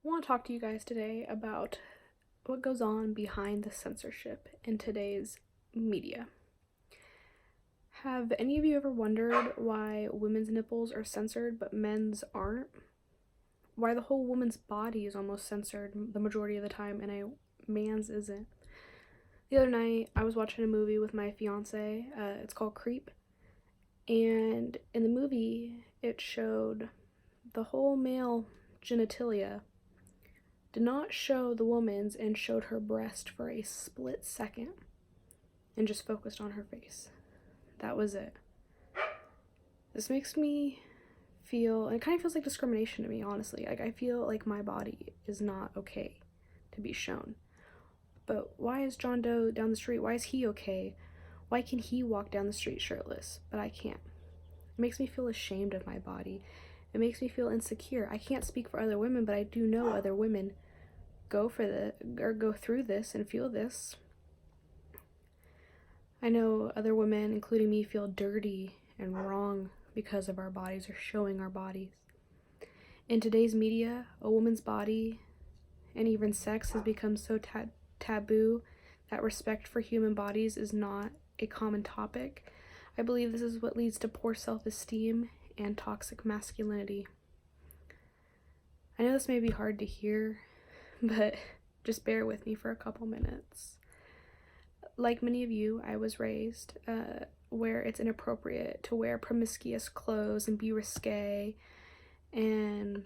I want to talk to you guys today about what goes on behind the censorship in today's media. Have any of you ever wondered why women's nipples are censored but men's aren't? Why the whole woman's body is almost censored the majority of the time and a man's isn't? The other night, I was watching a movie with my fiance. It's called Creep. And in the movie, it showed the whole male genitalia, did not show the woman's, and showed her breast for a split second and just focused on her face. That was it. This makes me feel, and it kind of feels like discrimination to me, honestly. Like, I feel like my body is not okay to be shown. But why is John Doe down the street? Why is he okay? Why can he walk down the street shirtless, but I can't? It makes me feel ashamed of my body. It makes me feel insecure. I can't speak for other women, but I do know other women go through this and feel this. I know other women, including me, feel dirty and wrong because of our bodies or showing our bodies. In today's media, a woman's body and even sex has become so taboo that respect for human bodies is not a common topic. I believe this is what leads to poor self-esteem and toxic masculinity. I know this may be hard to hear, but just bear with me for a couple minutes. Like many of you, I was raised where it's inappropriate to wear promiscuous clothes and be risque, and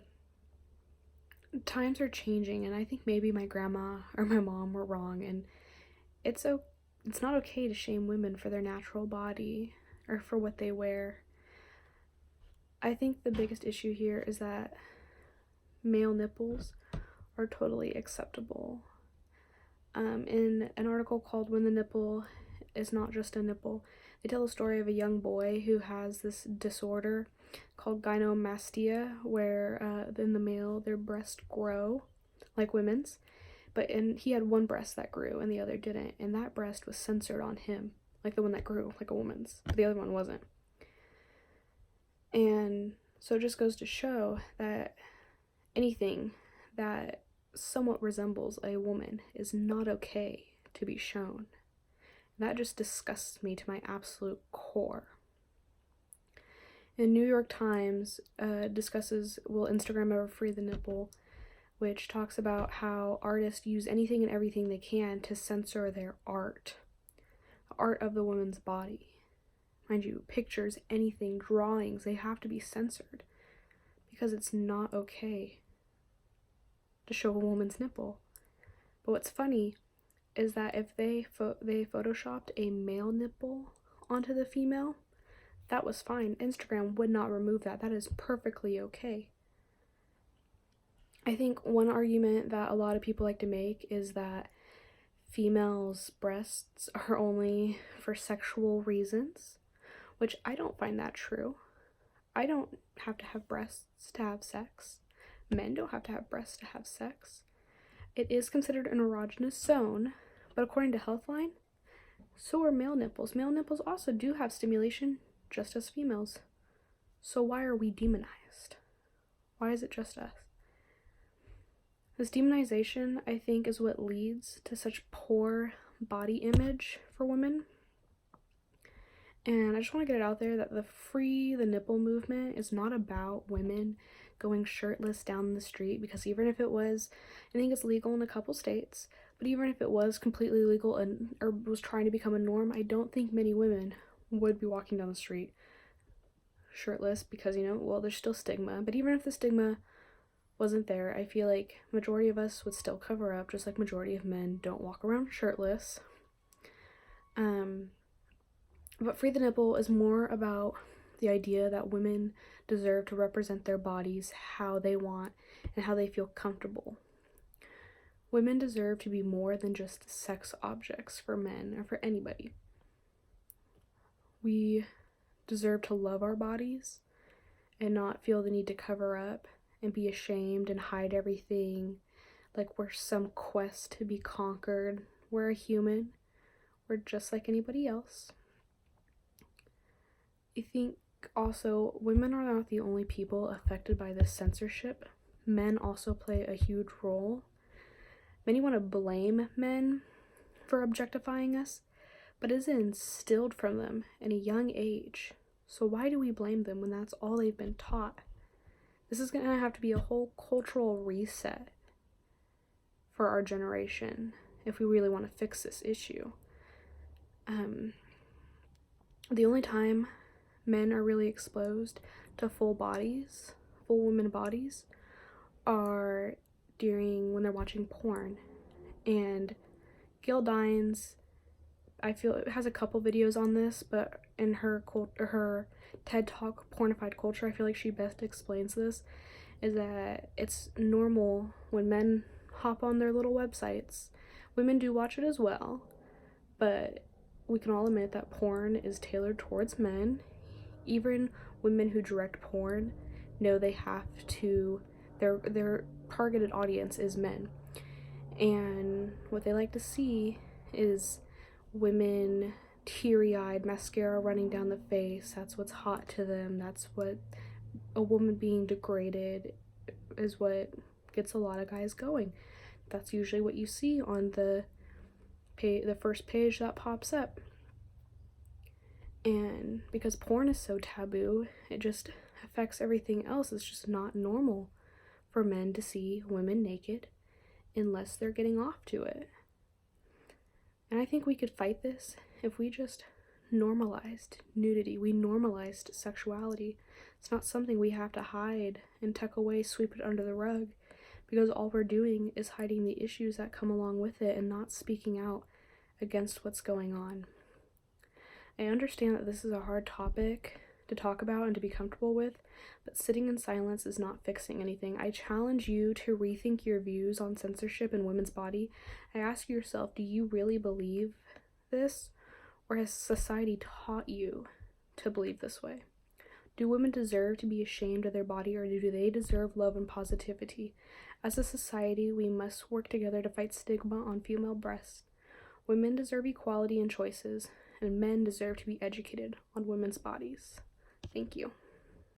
times are changing, and I think maybe my grandma or my mom were wrong, and it's not okay to shame women for their natural body or for what they wear. I think the biggest issue here is that male nipples are totally acceptable. In an article called "When the Nipple is Not Just a Nipple," they tell the story of a young boy who has this disorder called gynecomastia, where in the male their breasts grow like women's, and he had one breast that grew and the other didn't, and that breast was censored on him, like the one that grew like a woman's, but the other one wasn't. And so it just goes to show that anything that somewhat resembles a woman is not okay to be shown. That just disgusts me to my absolute core. And New York Times discusses, will Instagram ever free the nipple, which talks about how artists use anything and everything they can to censor their art, the art of the woman's body. Mind you, pictures, anything, drawings, they have to be censored because it's not okay to show a woman's nipple. But what's funny is that if they photoshopped a male nipple onto the female, that was fine. Instagram would not remove that. That is perfectly okay. I think one argument that a lot of people like to make is that females' breasts are only for sexual reasons, which I don't find that true. I don't have to have breasts to have sex. Men don't have to have breasts to have sex. It is considered an erogenous zone, but according to Healthline, so are male nipples. Male nipples also do have stimulation, just as females. So why are we demonized? Why is it just us? This demonization, I think, is what leads to such poor body image for women. And I just want to get it out there that the Free the Nipple movement is not about women going shirtless down the street, because even if it was, I think it's legal in a couple states, but even if it was completely legal or was trying to become a norm, I don't think many women would be walking down the street shirtless because, there's still stigma. But even if the stigma wasn't there, I feel like majority of us would still cover up, just like majority of men don't walk around shirtless. But Free the Nipple is more about the idea that women deserve to represent their bodies how they want and how they feel comfortable. Women deserve to be more than just sex objects for men or for anybody. We deserve to love our bodies and not feel the need to cover up and be ashamed and hide everything like we're some quest to be conquered. We're a human. We're just like anybody else. I think also women are not the only people affected by this censorship. men also play a huge role. Many want to blame men for objectifying us, but it is instilled from them at a young age. So why do we blame them when that's all they've been taught? This is going to have to be a whole cultural reset for our generation if we really want to fix this issue. The only time men are really exposed to full women bodies, are when they're watching porn. And Gail Dines, I feel it has a couple videos on this, but in her TED Talk, Pornified Culture, I feel like she best explains this, is that it's normal when men hop on their little websites. Women do watch it as well, but we can all admit that porn is tailored towards men. Even women who direct porn know they have to, their targeted audience is men. And what they like to see is women teary-eyed, mascara running down the face. That's what's hot to them. That's what a woman being degraded is what gets a lot of guys going. That's usually what you see on the first page that pops up. And because porn is so taboo, it just affects everything else. It's just not normal for men to see women naked unless they're getting off to it. And I think we could fight this if we just normalized nudity. We normalized sexuality. It's not something we have to hide and tuck away, sweep it under the rug, because all we're doing is hiding the issues that come along with it and not speaking out against what's going on. I understand that this is a hard topic to talk about and to be comfortable with, but sitting in silence is not fixing anything. I challenge you to rethink your views on censorship in women's body. I ask yourself, do you really believe this, or has society taught you to believe this way? Do women deserve to be ashamed of their body, or do they deserve love and positivity? As a society, we must work together to fight stigma on female breasts. Women deserve equality in choices, and men deserve to be educated on women's bodies. Thank you.